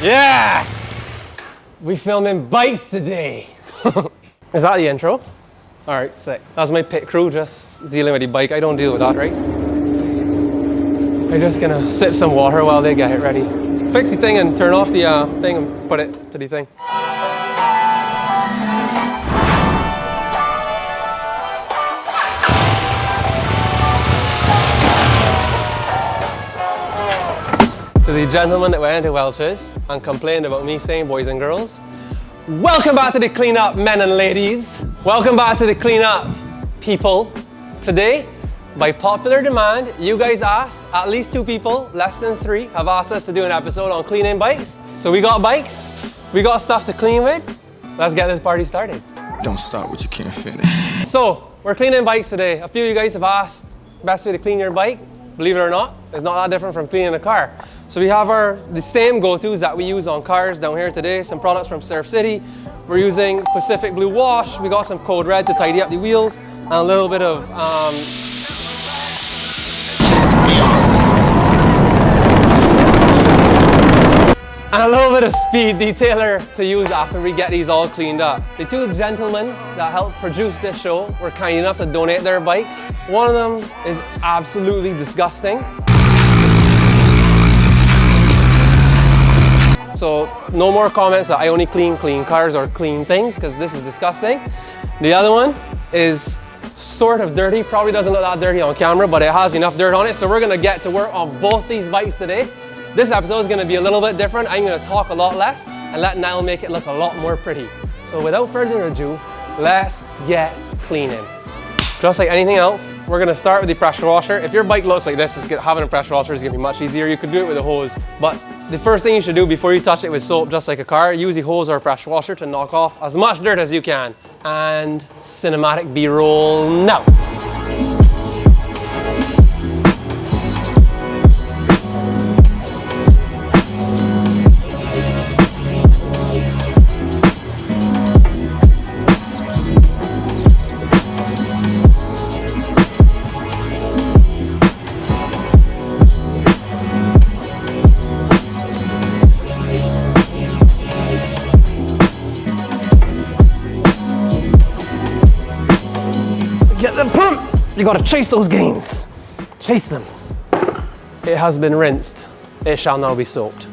Yeah! We filming bikes today. Is that the intro? All right, sick. That's my pit crew just dealing with the bike. I don't deal with that, right? I'm just gonna sip some water while they get it ready. Fix the thing and turn off the thing and put it to the thing. To the gentleman that went into Welch's and complained about me saying boys and girls, welcome back to the cleanup, men and ladies. Welcome back to the cleanup, people. Today, by popular demand, you guys asked, at least 2 people, less than 3, have asked us to do an episode on cleaning bikes. So we got bikes, we got stuff to clean with. Let's get this party started. Don't start what you can't finish. So, we're cleaning bikes today. A few of you guys have asked, best way to clean your bike. Believe it or not, it's not that different from cleaning a car. So we have the same go-tos that we use on cars down here today. Some products from Surf City. We're using Pacific Blue Wash. We got some Code Red to tidy up the wheels, and a little bit of Speed Detailer to use after we get these all cleaned up. The 2 gentlemen that helped produce this show were kind enough to donate their bikes. One of them is absolutely disgusting. So no more comments that I only clean cars or clean things, because this is disgusting. The other one is sort of dirty, probably doesn't look that dirty on camera, but it has enough dirt on it. So we're gonna get to work on both these bikes today. This episode is gonna be a little bit different. I'm gonna talk a lot less and let Niall make it look a lot more pretty. So without further ado, let's get cleaning. Just like anything else, we're gonna start with the pressure washer. If your bike looks like this, having a pressure washer is gonna be much easier. You could do it with a hose, but the first thing you should do before you touch it with soap, just like a car, use the hose or pressure washer to knock off as much dirt as you can. And cinematic B-roll now. Get them pumped! You gotta chase those gains. Chase them. It has been rinsed. It shall now be soaked.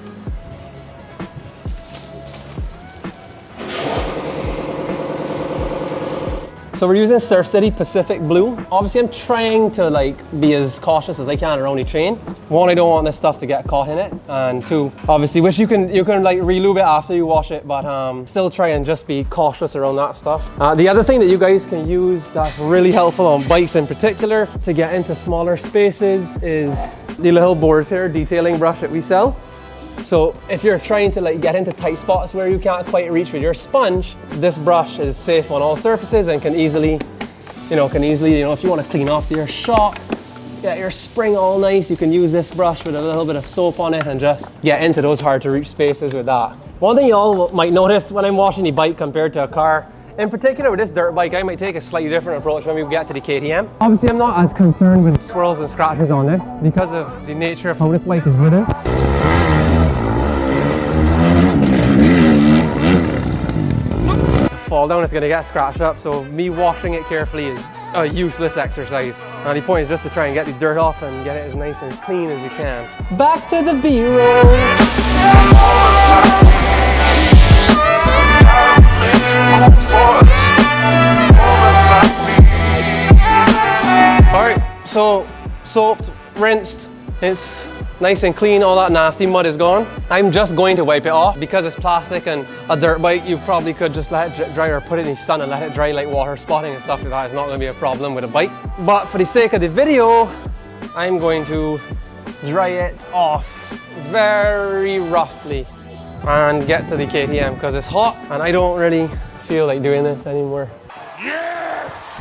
So we're using Surf City Pacific Blue. Obviously I'm trying to be as cautious as I can around the chain. 1, I don't want this stuff to get caught in it. And 2, obviously wish you can re-lube it after you wash it, but still try and just be cautious around that stuff. The other thing that you guys can use that's really helpful on bikes in particular to get into smaller spaces is the little boards here, detailing brush that we sell. So if you're trying to get into tight spots where you can't quite reach with your sponge, this brush is safe on all surfaces and can easily, if you want to clean off your shock, get your spring all nice, you can use this brush with a little bit of soap on it and just get into those hard to reach spaces with that. One thing you all might notice when I'm washing the bike compared to a car, in particular with this dirt bike, I might take a slightly different approach when we get to the KTM. Obviously I'm not as concerned with swirls and scratches on this because of the nature of how this bike is ridden. Fall down, it's gonna get scratched up, so me washing it carefully is a useless exercise. And the point is just to try and get the dirt off and get it as nice and clean as you can. Back to the B-roll. Alright, so soaped, rinsed, it's nice and clean, all that nasty mud is gone. I'm just going to wipe it off. Because it's plastic and a dirt bike, you probably could just let it dry or put it in the sun and let it dry, like water spotting and stuff like that. It's not going to be a problem with a bike. But for the sake of the video, I'm going to dry it off very roughly and get to the KTM because it's hot and I don't really feel like doing this anymore. Yes!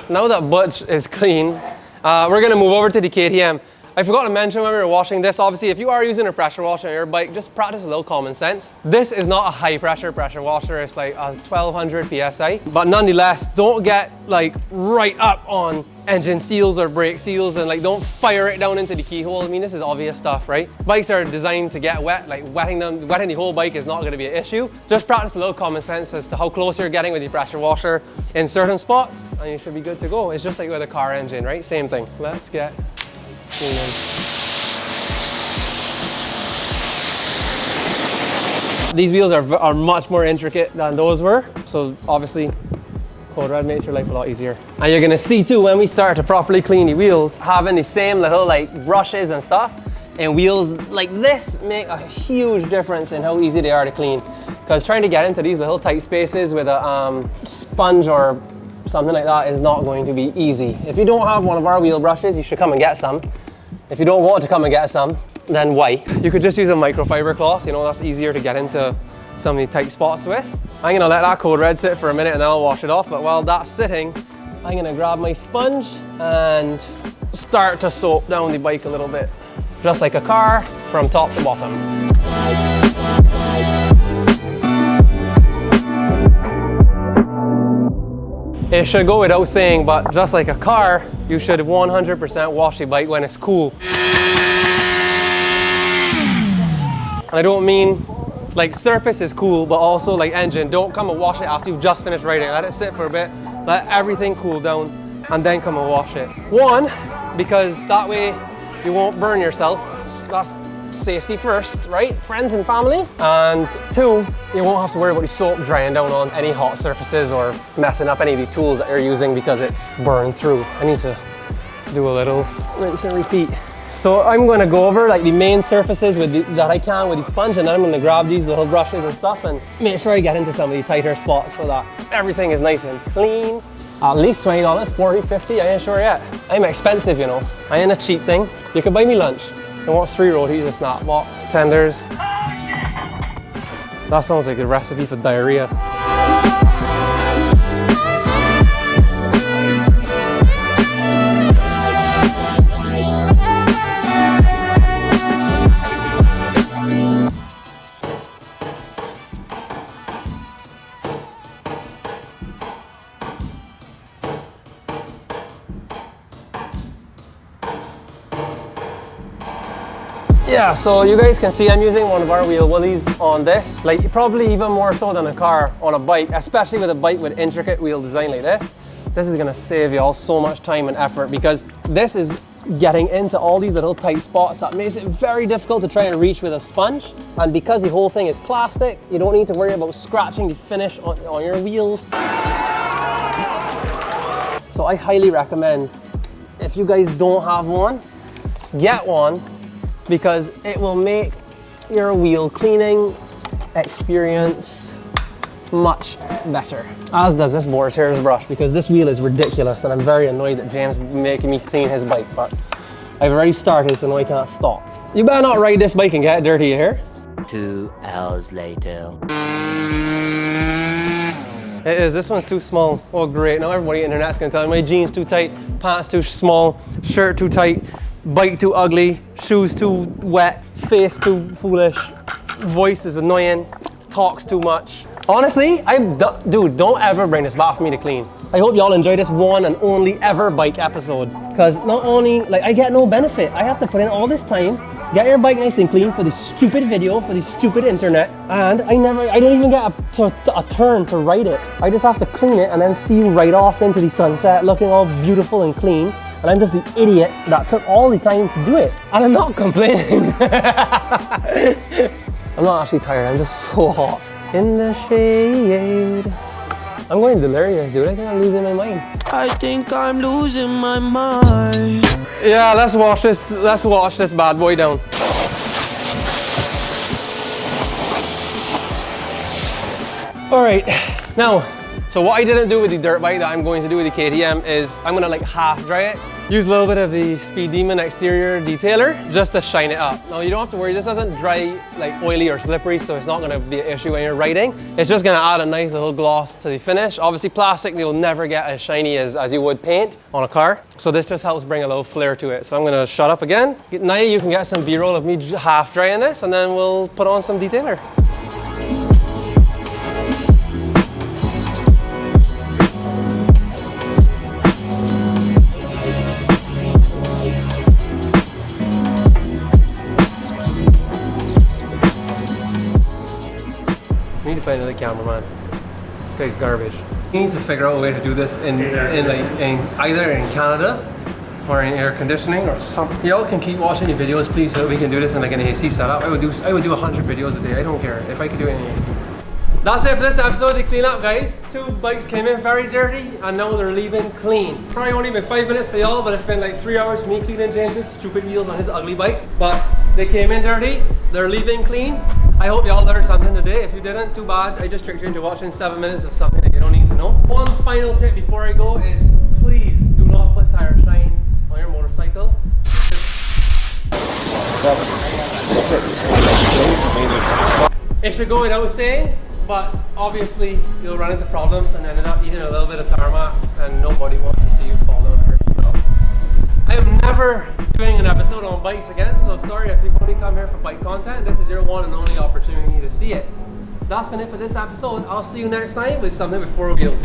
Now that Butch is clean, we're gonna move over to the KTM. I forgot to mention when we were washing this, obviously, if you are using a pressure washer on your bike, just practice a little common sense. This is not a high pressure washer, it's like a 1200 PSI. But nonetheless, don't get like right up on engine seals or brake seals and like don't fire it down into the keyhole. I mean, this is obvious stuff, right? Bikes are designed to get wet, like wetting the whole bike is not gonna be an issue. Just practice a little common sense as to how close you're getting with your pressure washer in certain spots and you should be good to go. It's just like with a car engine, right? Same thing. Let's get cleaning. These wheels are much more intricate than those were, so obviously Code Red makes your life a lot easier. And you're gonna see too, when we start to properly clean the wheels, having the same little like brushes and stuff and wheels like this make a huge difference in how easy they are to clean. Because trying to get into these little tight spaces with a sponge or something like that is not going to be easy. If you don't have one of our wheel brushes, you should come and get some. If you don't want to come and get some, then why? You could just use a microfiber cloth, you know, that's easier to get into some of the tight spots with. I'm gonna let that Code Red sit for a minute and then I'll wash it off, but while that's sitting, I'm gonna grab my sponge and start to soap down the bike a little bit. Just like a car, from top to bottom. It should go without saying, but just like a car, you should 100% wash the bike when it's cool. And I don't mean like surface is cool, but also like engine. Don't come and wash it after you've just finished riding. Let it sit for a bit, let everything cool down, and then come and wash it. One, because that way you won't burn yourself. That's safety first, right? Friends and family. And two, you won't have to worry about the soap drying down on any hot surfaces or messing up any of the tools that you're using because it's burned through. I need to do a little rinse and repeat. So I'm going to go over like the main surfaces that I can with the sponge, and then I'm going to grab these little brushes and stuff and make sure I get into some of the tighter spots so that everything is nice and clean. At least $20, 40, 50, I ain't sure yet. I'm expensive, you know. I ain't a cheap thing. You could buy me lunch. I want 3 rotis, a snap box, tenders. That sounds like a recipe for diarrhea. Yeah, so you guys can see I'm using one of our wheel willies on this, like probably even more so than a car on a bike, especially with a bike with intricate wheel design like this. This is gonna save you all so much time and effort because this is getting into all these little tight spots that makes it very difficult to try and reach with a sponge. And because the whole thing is plastic, you don't need to worry about scratching the finish on your wheels. So I highly recommend, if you guys don't have one, get one, because it will make your wheel cleaning experience much better. As does this Boar's Hairs brush, because this wheel is ridiculous and I'm very annoyed that James is making me clean his bike, but I've already started, so now I can't stop. You better not ride this bike and get dirty, you hear? 2 hours later. It is, this one's too small. Oh great, now everybody on the internet's gonna tell me my jeans too tight, pants too small, shirt too tight, bike too ugly, shoes too wet, face too foolish, voice is annoying, talks too much. Honestly, dude, don't ever bring this back for me to clean. I hope y'all enjoy this one and only ever bike episode. Because not only, like, I get no benefit. I have to put in all this time, get your bike nice and clean for this stupid video, for the stupid internet, and I don't even get a turn to ride it. I just have to clean it and then see you right off into the sunset, looking all beautiful and clean. And I'm just the idiot that took all the time to do it. And I'm not complaining. I'm not actually tired, I'm just so hot. In the shade. I'm going delirious, dude. I think I'm losing my mind. I think I'm losing my mind. Yeah, let's wash this bad boy down. All right, now, so what I didn't do with the dirt bike that I'm going to do with the KTM is I'm gonna like half dry it Use a little bit of the Speed Demon exterior detailer just to shine it up. Now you don't have to worry, this doesn't dry like oily or slippery, so it's not going to be an issue when you're riding. It's just going to add a nice little gloss to the finish. Obviously plastic, you'll never get as shiny as you would paint on a car. So this just helps bring a little flair to it. So I'm going to shut up again. Now you can get some B-roll of me half drying this, and then we'll put on some detailer. I need to find another cameraman. This guy's garbage. We need to figure out a way to do this in either in Canada or in air conditioning or something. Y'all can keep watching the videos, please, so we can do this in like an AC setup. I would do 100 videos a day. I don't care if I could do it in AC. That's it for this episode of the cleanup, guys. 2 bikes came in very dirty and now they're leaving clean. Probably only been 5 minutes for y'all, but it's been like 3 hours for me cleaning James's stupid wheels on his ugly bike. But they came in dirty, they're leaving clean. I hope y'all learned something today. If you didn't, too bad. I just tricked you into watching 7 minutes of something that you don't need to know. One final tip before I go is please do not put tire shine on your motorcycle. It should go without saying, but obviously you'll run into problems and end up eating a little bit of tarmac and nobody wants to see you fall down and hurt yourself. I am never doing an episode on bikes again, so sorry if you've only come here for bike content. This is your one and only opportunity to see it. That's been it for this episode. I'll see you next time with something with 4 wheels.